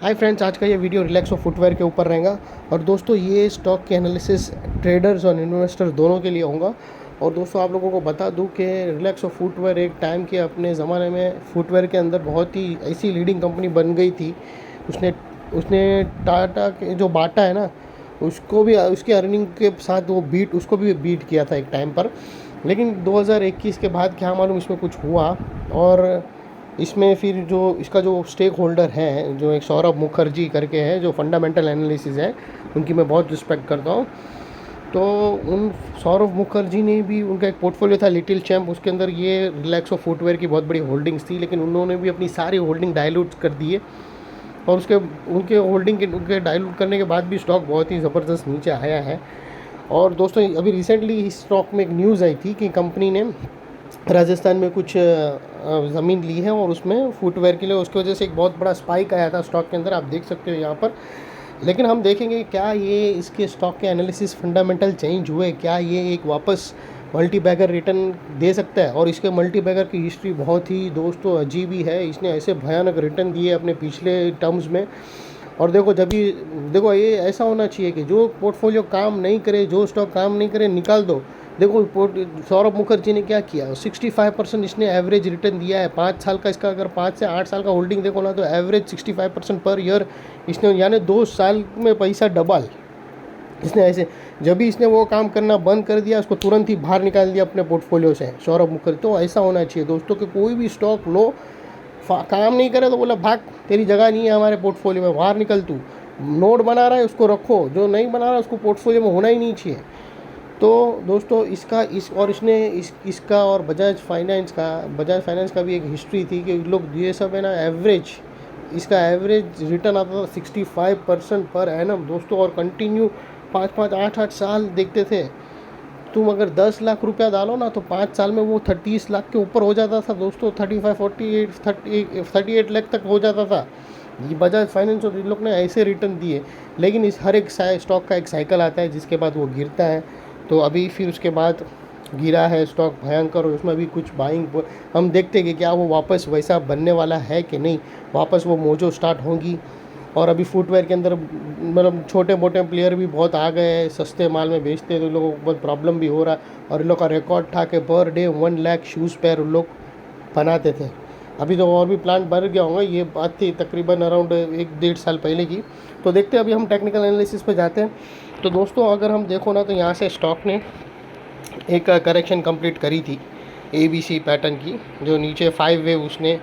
Hi friends, आज का ये वीडियो रिलैक्सो फुटवेयर के ऊपर रहेगा। और दोस्तों, ये स्टॉक के एनालिसिस ट्रेडर्स और इन्वेस्टर्स दोनों के लिए होगा। और दोस्तों, आप लोगों को बता दूं कि रिलैक्सो फुटवेयर एक टाइम के अपने ज़माने में फुटवेयर के अंदर बहुत ही ऐसी लीडिंग कंपनी बन गई थी। उसने उसने टाटा के जो बाटा है ना, उसको भी उसके अर्निंग के साथ वो उसको भी बीट किया था एक टाइम पर। लेकिन 2021 के बाद क्या मालूम इसमें कुछ हुआ। और इसमें फिर जो इसका जो स्टेक होल्डर है, जो एक सौरभ मुखर्जी करके है, जो फंडामेंटल एनालिसिस है, उनकी मैं बहुत रिस्पेक्ट करता हूँ। तो उन सौरभ मुखर्जी ने भी, उनका एक पोर्टफोलियो था लिटिल चैम्प, उसके अंदर ये रिलैक्सो फुटवेयर की बहुत बड़ी होल्डिंग्स थी, लेकिन उन्होंने भी अपनी सारी होल्डिंग डाइल्यूट कर दिए। और उनके होल्डिंग के उनके डाइल्यूट करने के बाद भी स्टॉक बहुत ही ज़बरदस्त नीचे आया है। और दोस्तों, अभी रिसेंटली इस स्टॉक में एक न्यूज़ आई थी कि कंपनी ने राजस्थान में कुछ ज़मीन ली है और उसमें फुटवेयर के लिए, उसकी वजह से एक बहुत बड़ा स्पाइक आया था स्टॉक के अंदर, आप देख सकते हो यहाँ पर। लेकिन हम देखेंगे क्या ये इसके स्टॉक के एनालिसिस फंडामेंटल चेंज हुए, क्या ये एक वापस मल्टी बैगर रिटर्न दे सकता है। और इसके मल्टी बैगर की हिस्ट्री बहुत ही दोस्तों अजीब ही है। इसने ऐसे भयानक रिटर्न दिए अपने पिछले टर्म्स में। और देखो, जब भी देखो, ये ऐसा होना चाहिए कि जो पोर्टफोलियो काम नहीं करे, जो स्टॉक काम नहीं करे, निकाल दो। देखो सौरभ मुखर्जी ने क्या किया, 65% इसने एवरेज रिटर्न दिया है 5 साल का। इसका अगर 5 से 8 साल का होल्डिंग देखो ना, तो एवरेज 65% पर ईयर इसने, यानी 2 साल में पैसा डबल इसने ऐसे। जब भी इसने वो काम करना बंद कर दिया, उसको तुरंत ही बाहर निकाल दिया अपने पोर्टफोलियो से सौरभ मुखर्जी। तो ऐसा होना चाहिए दोस्तों कि कोई भी स्टॉक लो, काम नहीं करे तो बोला भाग, तेरी जगह नहीं है हमारे पोर्टफोलियो में, बाहर निकल तू। नोट बना रहा है उसको रखो, जो नहीं बना रहा है उसको पोर्टफोलियो में होना ही नहीं चाहिए। तो दोस्तों, इसका और बजाज फाइनेंस का भी एक हिस्ट्री थी कि लोग ये सब है ना, इसका एवरेज रिटर्न आता था 65% पर एनम दोस्तों। और कंटिन्यू 5-5, 8-8 साल देखते थे। तुम अगर 10 लाख रुपया डालो ना, तो 5 साल में वो 30 लाख के ऊपर हो जाता था दोस्तों। 38 लाख तक हो जाता था। ये बजाज फाइनेंस और इन लोग ने ऐसे रिटर्न दिए। लेकिन इस हर एक स्टॉक का एक साइकिल आता है जिसके बाद वो गिरता है। तो अभी फिर उसके बाद गिरा है स्टॉक भयंकर, और उसमें भी कुछ बाइंग हम देखते हैं कि क्या वो वापस वैसा बनने वाला है कि नहीं, वापस वो मोजो स्टार्ट होंगी। और अभी फुटवेयर के अंदर मतलब छोटे मोटे प्लेयर भी बहुत आ गए हैं, सस्ते माल में बेचते हैं, तो लोगों को बहुत प्रॉब्लम भी हो रहा है। और इन लोग का रिकॉर्ड था कि पर डे 1 लाख शूज़ पैर उन लोग बनाते थे। अभी तो और भी प्लांट बढ़ गया होगा, ये बात थी तकरीबन अराउंड 1-1.5 साल पहले की। तो देखते हैं, अभी हम टेक्निकल एनालिसिस पे जाते हैं। तो दोस्तों, अगर हम देखो ना, तो यहाँ से स्टॉक ने एक करेक्शन कंप्लीट करी थी ABC पैटर्न की, जो नीचे 5 वेव उसने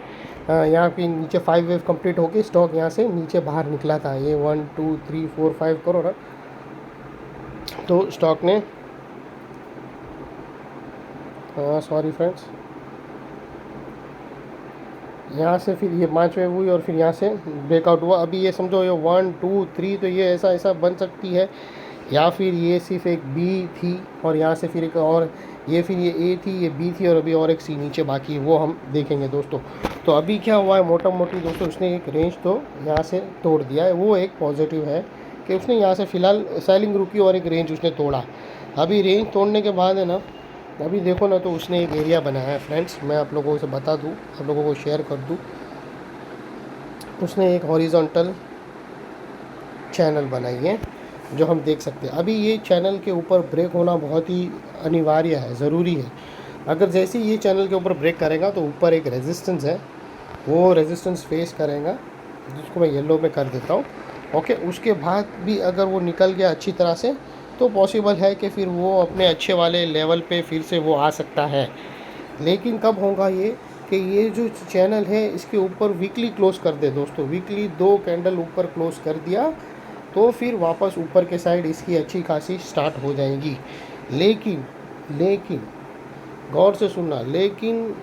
यहाँ पे नीचे 5 वेव कंप्लीट होके स्टॉक यहाँ से नीचे बाहर निकला था। ये 1 2 3 4 5 करो ना, तो स्टॉक ने सॉरी फ्रेंड्स, यहाँ से फिर ये 5 वेव हुई और फिर यहाँ से ब्रेकआउट हुआ। अभी ये समझो ये 1 2 3, तो ये ऐसा बन सकती है, या फिर ये सिर्फ एक B थी और यहाँ से फिर एक और, ये फिर ये A थी, ये B थी, और अभी और एक C नीचे बाकी है, वो हम देखेंगे दोस्तों। तो अभी क्या हुआ है, मोटा मोटी दोस्तों, उसने एक रेंज तो यहाँ से तोड़ दिया है। वो एक पॉजिटिव है कि उसने यहाँ से फ़िलहाल सेलिंग रुकी और एक रेंज उसने तोड़ा। अभी रेंज तोड़ने के बाद है ना, अभी देखो ना, तो उसने एक एरिया बनाया है फ्रेंड्स, मैं आप लोगों से बता दूँ, आप लोगों को शेयर कर दूँ। उसने एक हॉरिजॉन्टल चैनल बनाई है जो हम देख सकते हैं। अभी ये चैनल के ऊपर ब्रेक होना बहुत ही अनिवार्य है, ज़रूरी है। अगर जैसे ये चैनल के ऊपर ब्रेक करेगा तो ऊपर एक रेजिस्टेंस है, वो रेजिस्टेंस फेस करेगा, जिसको मैं येलो में कर देता हूँ। ओके, उसके बाद भी अगर वो निकल गया अच्छी तरह से, तो पॉसिबल है कि फिर वो अपने अच्छे वाले लेवल पे फिर से वो आ सकता है। लेकिन कब होगा ये, कि ये जो चैनल है इसके ऊपर वीकली क्लोज कर दे दोस्तों, वीकली 2 कैंडल ऊपर क्लोज कर दिया, तो फिर वापस ऊपर के साइड इसकी अच्छी खासी स्टार्ट हो जाएगी। लेकिन गौर से सुनना, लेकिन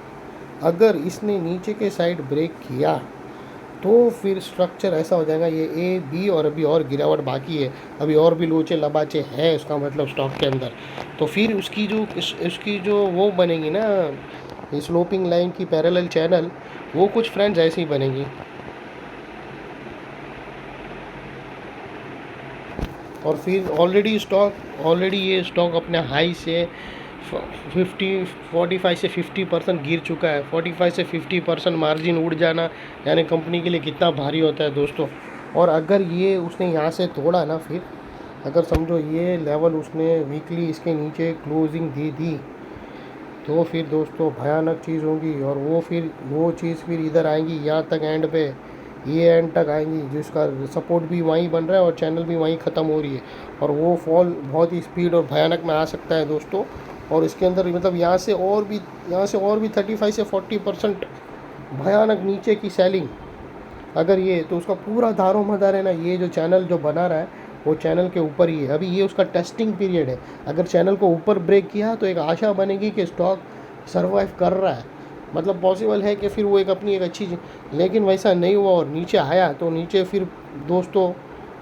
अगर इसने नीचे के साइड ब्रेक किया तो फिर स्ट्रक्चर ऐसा हो जाएगा, ये A B और अभी और गिरावट बाकी है, अभी और भी लोचे लबाचे हैं उसका मतलब स्टॉक के अंदर। तो फिर उसकी जो वो बनेगी ना, स्लोपिंग लाइन की पैरेलल चैनल, वो कुछ फ्रेंड्स ऐसे ही बनेगी। और फिर ऑलरेडी ये स्टॉक अपने हाई से 45 से 50% गिर चुका है। 45 से 50% मार्जिन उड़ जाना यानी कंपनी के लिए कितना भारी होता है दोस्तों। और अगर ये उसने यहाँ से तोड़ा ना, फिर अगर समझो ये लेवल उसने वीकली इसके नीचे क्लोजिंग दे दी, तो फिर दोस्तों भयानक चीज़ होगी। और वो चीज़ फिर इधर आएंगी यहाँ तक, एंड पे ये एंड तक आएंगी, जिसका सपोर्ट भी वहीं बन रहा है और चैनल भी वहीं ख़त्म हो रही है। और वो फॉल बहुत ही स्पीड और भयानक में आ सकता है दोस्तों। और इसके अंदर मतलब यहाँ से और भी 35 से 40% भयानक नीचे की सेलिंग अगर ये, तो उसका पूरा दारो मदार है ना, ये जो चैनल जो बना रहा है वो चैनल के ऊपर ही है। अभी ये उसका टेस्टिंग पीरियड है। अगर चैनल को ऊपर ब्रेक किया तो एक आशा बनेगी कि स्टॉक सर्वाइव कर रहा है, मतलब पॉसिबल है कि फिर वो एक अपनी एक अच्छी लेकिन वैसा नहीं हुआ और नीचे आया तो नीचे फिर दोस्तों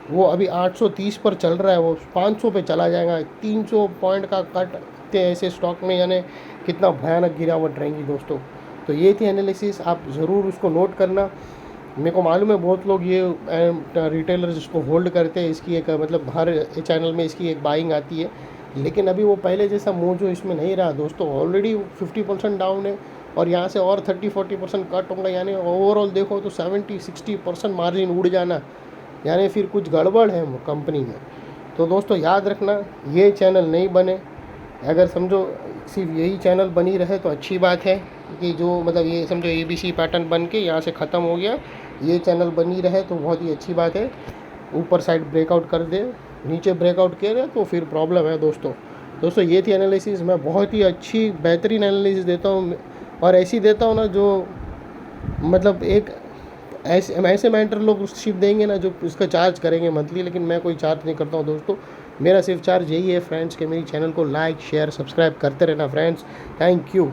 वो अभी 830 पर चल रहा है, वो 500 पे चला जाएगा। 300 पॉइंट का कट थे ऐसे स्टॉक में, यानी कितना भयानक गिरावट रहेंगी दोस्तों। तो ये थी एनालिसिस, आप ज़रूर उसको नोट करना। मेरे को मालूम है बहुत लोग ये रिटेलर्स इसको होल्ड करते हैं, इसकी एक मतलब हर चैनल में इसकी एक बाइंग आती है, लेकिन अभी वो पहले जैसा मोजो इसमें नहीं रहा दोस्तों। ऑलरेडी 50% डाउन है और यहाँ से और 30-40% कट होगा, यानी ओवरऑल देखो तो 70-60% मार्जिन उड़ जाना, यानी फिर कुछ गड़बड़ है कंपनी में। तो दोस्तों याद रखना, ये चैनल नहीं बने। अगर समझो सिर्फ यही चैनल बनी रहे तो अच्छी बात है कि जो मतलब ये समझो ABC पैटर्न बन के यहाँ से ख़त्म हो गया, ये चैनल बनी रहे तो बहुत ही अच्छी बात है। ऊपर साइड ब्रेकआउट कर दे, नीचे ब्रेकआउट करे तो फिर प्रॉब्लम है दोस्तों ये थी एनालिसिस। मैं बहुत ही अच्छी बेहतरीन एनालिसिस देता हूँ और ऐसी देता हूँ ना जो मतलब एक ऐसे मेंटर लोग शिप देंगे ना जो उसका चार्ज करेंगे मंथली, लेकिन मैं कोई चार्ज नहीं करता हूँ दोस्तों। मेरा सिर्फ चार्ज यही है फ्रेंड्स कि मेरी चैनल को लाइक शेयर सब्सक्राइब करते रहना फ्रेंड्स। Thank you.